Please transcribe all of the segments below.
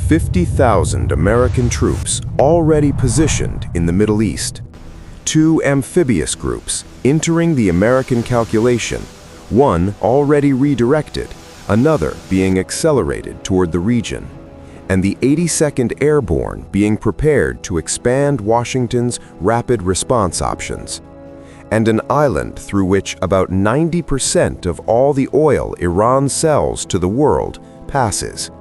50,000 American troops already positioned in the Middle East. 2 amphibious groups entering the American calculation, one already redirected, another being accelerated toward the region, and the 82nd Airborne being prepared to expand Washington's rapid response options, and an island through which about 90% of all the oil Iran sells to the world passes.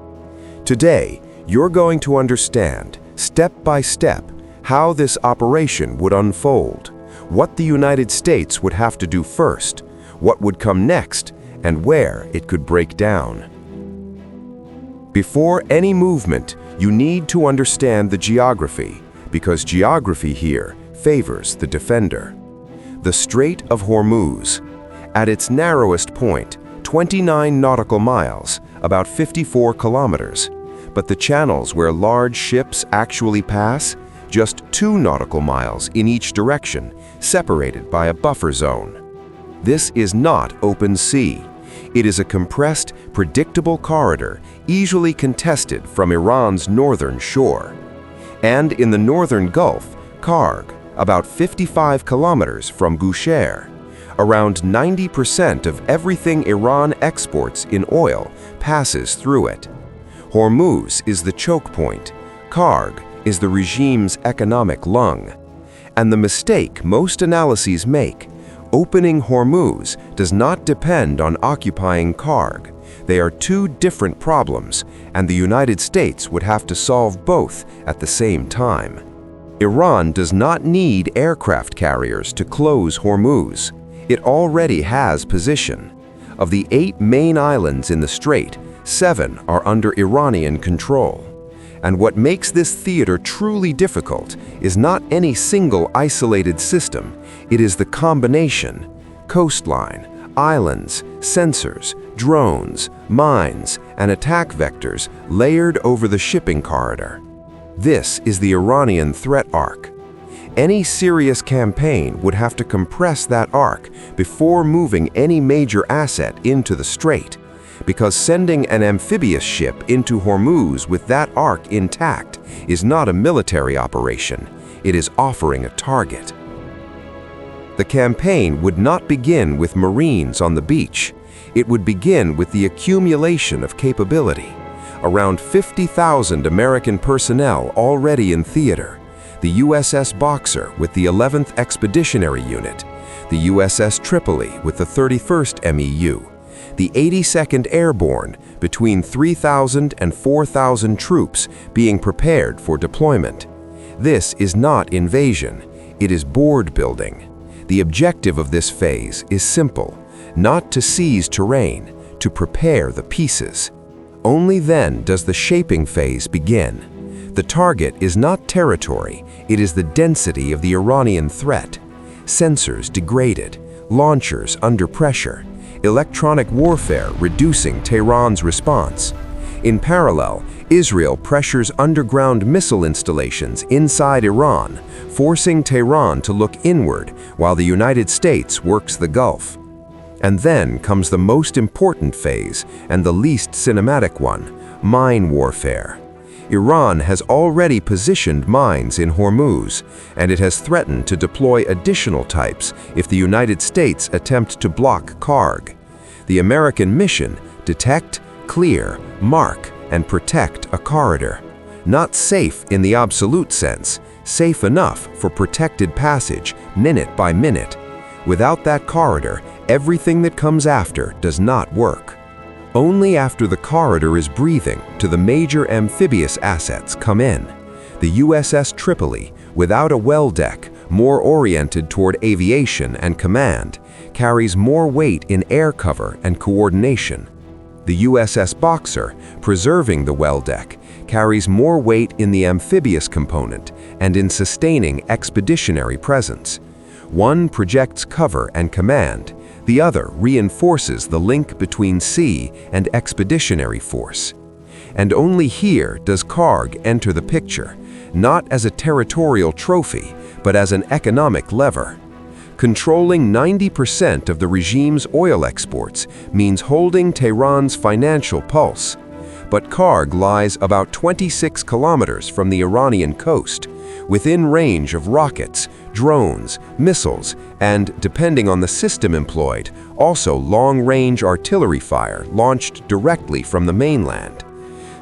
Today, you're going to understand, step by step, how this operation would unfold, what the United States would have to do first, what would come next, and where it could break down. Before any movement, you need to understand the geography, because geography here favors the defender. The Strait of Hormuz. At its narrowest point, 29 nautical miles, about 54 kilometers, but the channels where large ships actually pass, just 2 nautical miles in each direction, separated by a buffer zone. This is not open sea. It is a compressed, predictable corridor easily contested from Iran's northern shore. And in the northern Gulf, Kharg, about 55 kilometers from Bushehr, around 90% of everything Iran exports in oil passes through it. Hormuz is the choke point. Kharg is the regime's economic lung. And the mistake most analyses make, opening Hormuz does not depend on occupying Kharg. They are 2 different problems, and the United States would have to solve both at the same time. Iran does not need aircraft carriers to close Hormuz. It already has position. Of the 8 main islands in the strait, 7 are under Iranian control. And what makes this theater truly difficult is not any single isolated system. It is the combination: coastline, islands, sensors, drones, mines, and attack vectors layered over the shipping corridor. This is the Iranian threat arc. Any serious campaign would have to compress that arc before moving any major asset into the strait, because sending an amphibious ship into Hormuz with that arc intact is not a military operation. It is offering a target. The campaign would not begin with Marines on the beach. It would begin with the accumulation of capability. Around 50,000 American personnel already in theater, the USS Boxer with the 11th Expeditionary Unit, the USS Tripoli with the 31st MEU, the 82nd Airborne, between 3,000 and 4,000 troops being prepared for deployment. This is not invasion, it is board building. The objective of this phase is simple: not to seize terrain, to prepare the pieces. Only then does the shaping phase begin. The target is not territory, it is the density of the Iranian threat. Sensors degraded, launchers under pressure, electronic warfare reducing Tehran's response. In parallel, Israel pressures underground missile installations inside Iran, forcing Tehran to look inward while the United States works the Gulf. And then comes the most important phase, and the least cinematic one: mine warfare. Iran has already positioned mines in Hormuz, and it has threatened to deploy additional types if the United States attempt to block Kharg. The American mission: detect, clear, mark, and protect a corridor. Not safe in the absolute sense, safe enough for protected passage, minute by minute. Without that corridor, everything that comes after does not work. Only after the corridor is breathing do the major amphibious assets come in. The USS Tripoli, without a well deck, more oriented toward aviation and command, carries more weight in air cover and coordination. The USS Boxer, preserving the well deck, carries more weight in the amphibious component and in sustaining expeditionary presence. One projects cover and command, the other reinforces the link between sea and expeditionary force. And only here does Kharg enter the picture, not as a territorial trophy, but as an economic lever. Controlling 90% of the regime's oil exports means holding Tehran's financial pulse. but Kharg lies about 26 kilometers from the Iranian coast, within range of rockets, drones, missiles, and, depending on the system employed, also long-range artillery fire launched directly from the mainland.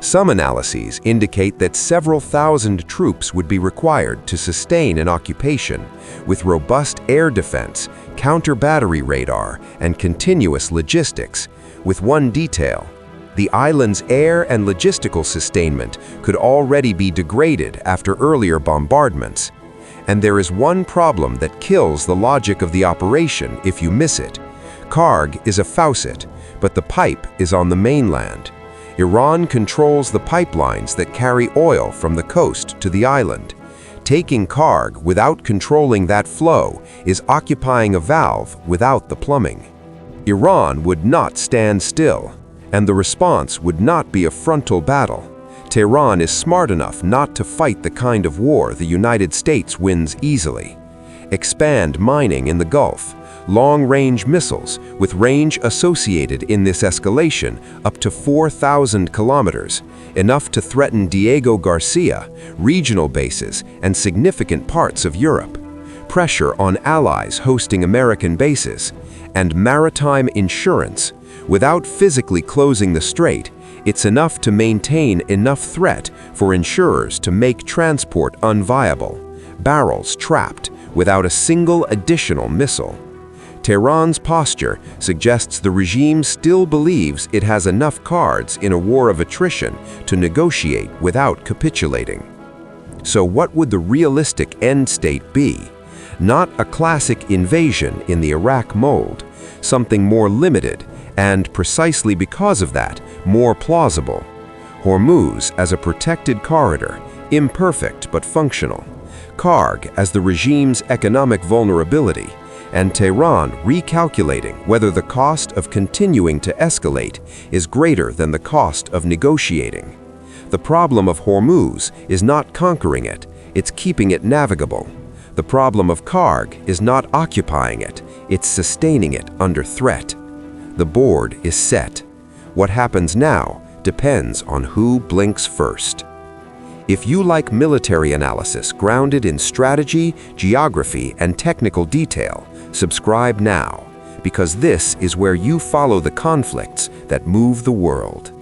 Some analyses indicate that several thousand troops would be required to sustain an occupation, with robust air defense, counter-battery radar, and continuous logistics, with one detail: the island's air and logistical sustainment could already be degraded after earlier bombardments. And there is one problem that kills the logic of the operation if you miss it. Kharg is a faucet, but the pipe is on the mainland. Iran controls the pipelines that carry oil from the coast to the island. Taking Kharg without controlling that flow is occupying a valve without the plumbing. Iran would not stand still, and the response would not be a frontal battle. Tehran is smart enough not to fight the kind of war the United States wins easily. Expand mining in the Gulf, long-range missiles with range associated in this escalation up to 4,000 kilometers, enough to threaten Diego Garcia, regional bases, and significant parts of Europe. Pressure on allies hosting American bases, and maritime insurance. Without physically closing the strait, it's enough to maintain enough threat for insurers to make transport unviable, barrels trapped without a single additional missile. Tehran's posture suggests the regime still believes it has enough cards in a war of attrition to negotiate without capitulating. So what would the realistic end state be? Not a classic invasion in the Iraq mold, something more limited, and precisely because of that, more plausible. Hormuz as a protected corridor, imperfect but functional. Kharg as the regime's economic vulnerability, and Tehran recalculating whether the cost of continuing to escalate is greater than the cost of negotiating. The problem of Hormuz is not conquering it, it's keeping it navigable. The problem of Kharg is not occupying it, it's sustaining it under threat. The board is set. What happens now depends on who blinks first. If you like military analysis grounded in strategy, geography, and technical detail, subscribe now, because this is where you follow the conflicts that move the world.